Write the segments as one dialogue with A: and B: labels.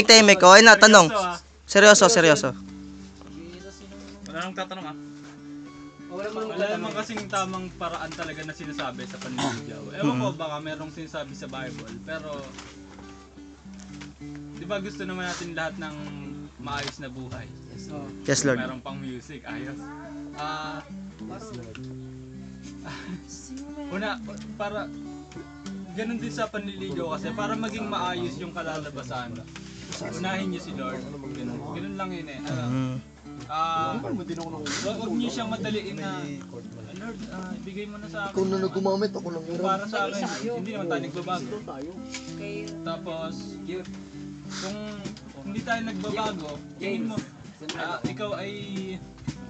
A: Tahimik ko. Ay na, tanong. Seryoso.
B: Wala nang tatanong ah. Wala naman kasing tamang paraan talaga na sinasabi sa panliligaw. Ewan ko, baka merong sinasabi sa Bible, pero di ba gusto naman natin lahat ng maayos na buhay?
A: Yes, Lord.
B: Merong pang music, ayos. Una, para ganun din sa panliligaw kasi para maging maayos yung kalalabasan. Unahin niyo si Lord. Ganun lang yun eh. Huwag niyo siyang madaliin na Lord, ibigay mo na sa akin.
C: Kung na nagumamit, ako lang meron.
B: Para sa akin, hindi naman tayo nagbabago. Tapos, kung hindi tayo nagbabago, tingin mo, ikaw ay,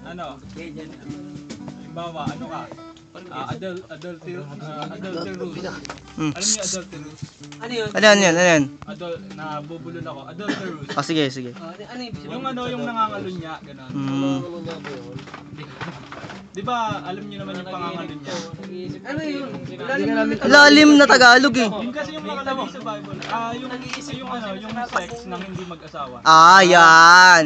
B: halimbawa, adulterous. Alam niyo adulterous?
A: Ano yan?
B: Nabubulol ako. Adulterous.
A: Sige.
B: Yung nangangalunya, gano'n. Di ba, alam niyo naman yung pangangalunya?
D: Ano yun?
A: Lalim na Tagalog eh.
B: Yun kasi yung nakalagay sa Bible. Yung sex nang hindi mag-asawa.
A: Yan.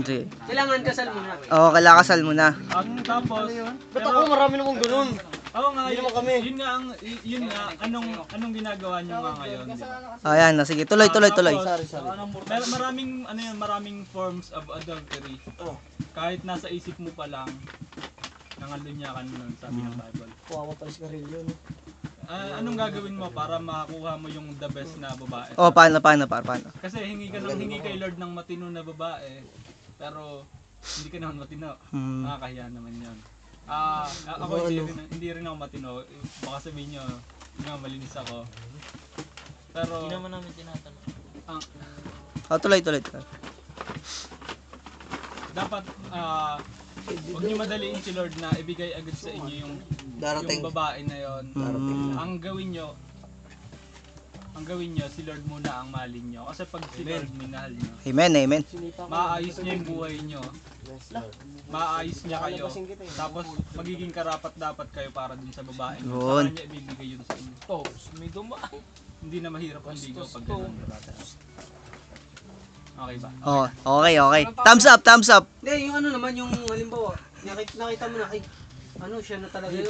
A: Sige.
D: Kailangan kasal muna.
A: Oo, kailangan kasal mo na.
B: Tapos,
C: Ba't ako marami namang ganun?
B: oo nga, yun nga, anong ginagawa niyo nga ngayon?
A: Ayan na, sige. Tuloy.
B: Maraming forms of adultery. Kahit nasa isip mo pa lang, nangalunya ka nun, sabi ng Bible.
C: Kawawa pala si Carillo, no?
B: Anong gagawin mo para makakuha mo yung the best na babae?
A: Paano?
B: Kasi hingi kay Lord ng matino na babae, pero hindi ka naman matino. Nakakahiya naman yun. Ako hindi rin ako matino. Baka sabihin nyo, malinis ako. Pero hindi naman namin tinatanong.
A: Tuloy.
B: Dapat huwag niyo madaliin si Lord na ibigay agad sa inyo yung babae na yon. Ang gawin niyo si Lord muna ang mahalin niyo. Kasi pag si Lord minahal niyo,
A: Amen.
B: maayos niya yung buhay niyo. Maayos niya kayo. Tapos magiging karapat-dapat kayo para dun sa babae. Sa kanya ibibigay yun sa inyo. May dumaan. Hindi na mahirap ang ligaw pag gano'n. Okay ba?
A: Okay. Thumbs up.
D: Hindi, yung yung halimbawa, nakita mo na, siya na talaga yun.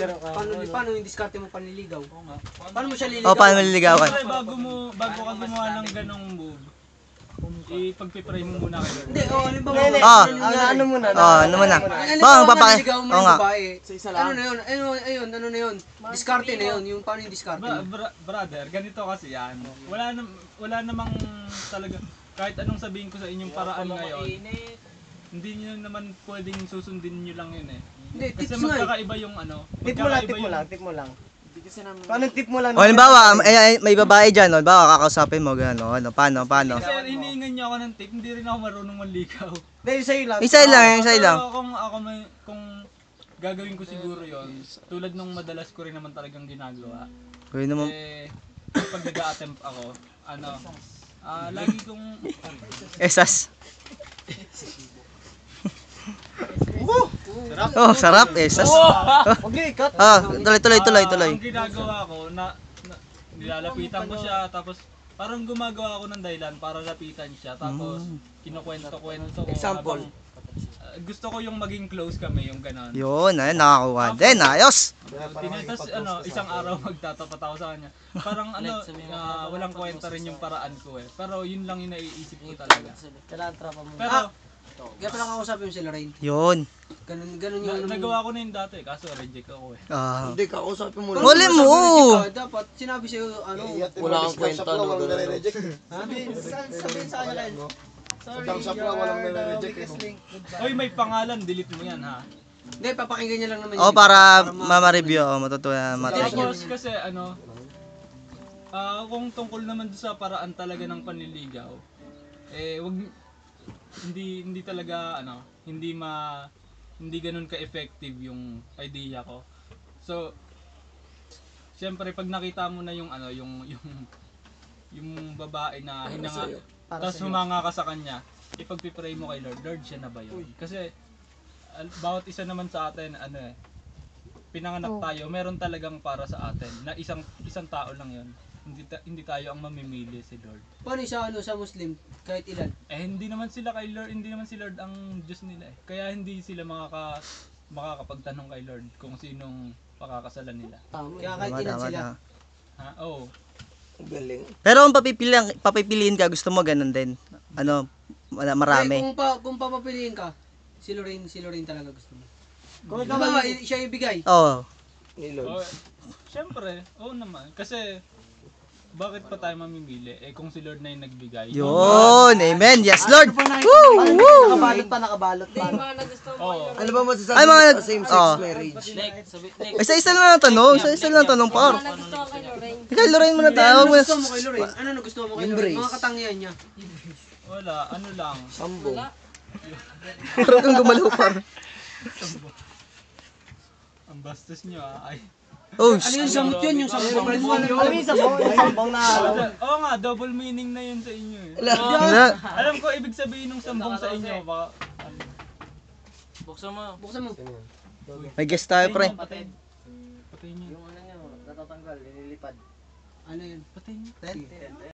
D: Paano yung diskarte mo panliligaw? Paano mo siya liligawan?
A: Paano maliligawan?
B: Siyempre, bago ka gumawa ng ganong move, ipagpipray mo muna kayo.
D: Hindi, halimbawa.
C: Ano muna?
D: Magpapakiligaw mo
A: Oo
D: yung
A: nga.
D: babae. Ano na yun? Diskarte na yun, yung paano yung diskarte mo?
B: Brother, ganito kasi yan. Wala namang talaga, kahit anong sabihin ko sa inyong paraan ngayon, hindi nyo naman pwedeng susundin nyo lang yun eh.
D: Hindi,
B: Kasi
D: tips nga eh.
B: magkakaiba yung
C: Tip mo lang. Paano tip mo lang?
A: Halimbawa, may babae dyan, halimbawa, kakausapin mo, gano'n, paano?
B: Kasi hinihingan niyo ako ng tip, hindi rin ako marunong manligaw.
C: Dahil sa'yo lang.
A: Isa lang.
B: Pero kung gagawin ko siguro yon, tulad nung madalas ko rin naman talagang ginagawa.
A: Gawin naman.
B: Pag nag-a-attempt ako, lagi kong
A: Esas.
B: sarap.
A: Sarap, esas.
C: Okay, cut.
A: Tuloy.
B: Ang ginagawa ko, nilalapitan ko siya, tapos parang gumagawa ako ng dahilan para lapitan siya, tapos kinukwento ko.
D: Example.
B: Gusto ko yung maging close kami, yung ganon.
A: Yun, nakakuha din, ayos.
B: Tapos isang araw magtatapat ako sa kanya. Parang walang kwenta rin yung paraan ko eh. Pero yun lang yung naiisip ko talaga.
C: Kailangan trapa mo.
B: Pero
D: Kaya pala kakausapin mo si Lorraine.
A: Yun.
D: Ganun yung
B: nagawa ko na yung dati, kaso reject ako eh.
C: Hindi, kakausapin mo lang.
A: Huli mo.
D: Dapat sinabi sa'yo,
C: Wala kang kwenta, no?
D: sabihin sa kanya rin.
C: Sorry, walang nare-reject.
B: Oy, may pangalan, delete mo yan ha.
D: Hindi, papakinggan niya lang naman
A: Para ma-review, matutunan matinig.
B: Tapos kasi kung tungkol naman sa paraan talaga ng panliligaw, hindi talaga hindi ganoon ka-effective yung idea ko. So siyempre pag nakita mo na yung babae na hinanga, tapos humanga ka sa kanya, ipagpipray mo kay Lord, siya na ba yun? Kasi bawat isa naman sa atin pinanganak tayo, meron talagang para sa atin na isang tao lang yun hindi tayo ang mamimili si Lord.
D: Paano sa Muslim? Kahit ilan?
B: Hindi naman si Lord ang Diyos nila eh. Kaya hindi sila makakapagtanong kay Lord kung sinong pakakasalan nila.
D: Kaya kahit
A: Tama,
D: ilan
A: tama,
D: sila.
A: tama.
B: Ha? Oo.
A: Pero kung papipiliin ka, gusto mo ganun din. Ano, marami.
D: Kung papapiliin ka, si Lorraine talaga gusto mo.
C: Kung
D: Diba nga, siya yung bigay.
A: Oo.
B: Oh, Siyempre, oo naman. Kasi, bakit pa tayo mamimili? Kung si Lord na yung nagbigay.
A: Yun, amen. Yes, Lord. Woo! Woo!
C: Nakabalot pa.
B: Oo.
E: Ano ba masasabi
A: Ay,
E: mo
A: mga,
E: sa same-sex
A: oh.
E: marriage?
A: Isa-isa lang ang tanong. Isa-isa lang ang tanong, par. Ikaw, Lorraine mo na tayo.
D: Ano gusto mo kay Lorraine? Ano gusto mo kay Lorraine? Mga katangian niya.
B: Wala, ano lang.
E: Sambong.
A: Parang kang gumalaw, par.
B: Ang bastos nyo Ay.
A: Oh,
D: Ano yung samot yun? Yung samot.
C: Alam mo yung sambong na
B: Oo nga, double meaning na yun sa inyo eh.
A: Wala.
B: Alam ko, ibig sabihin ng sambong sa inyo. Baka,
D: Buksan mo.
A: May guest tayo, pre.
B: Patay niyo.
C: yung ano nyo, natatanggal, nililipad.
D: Ano yun?
B: Patay niyo.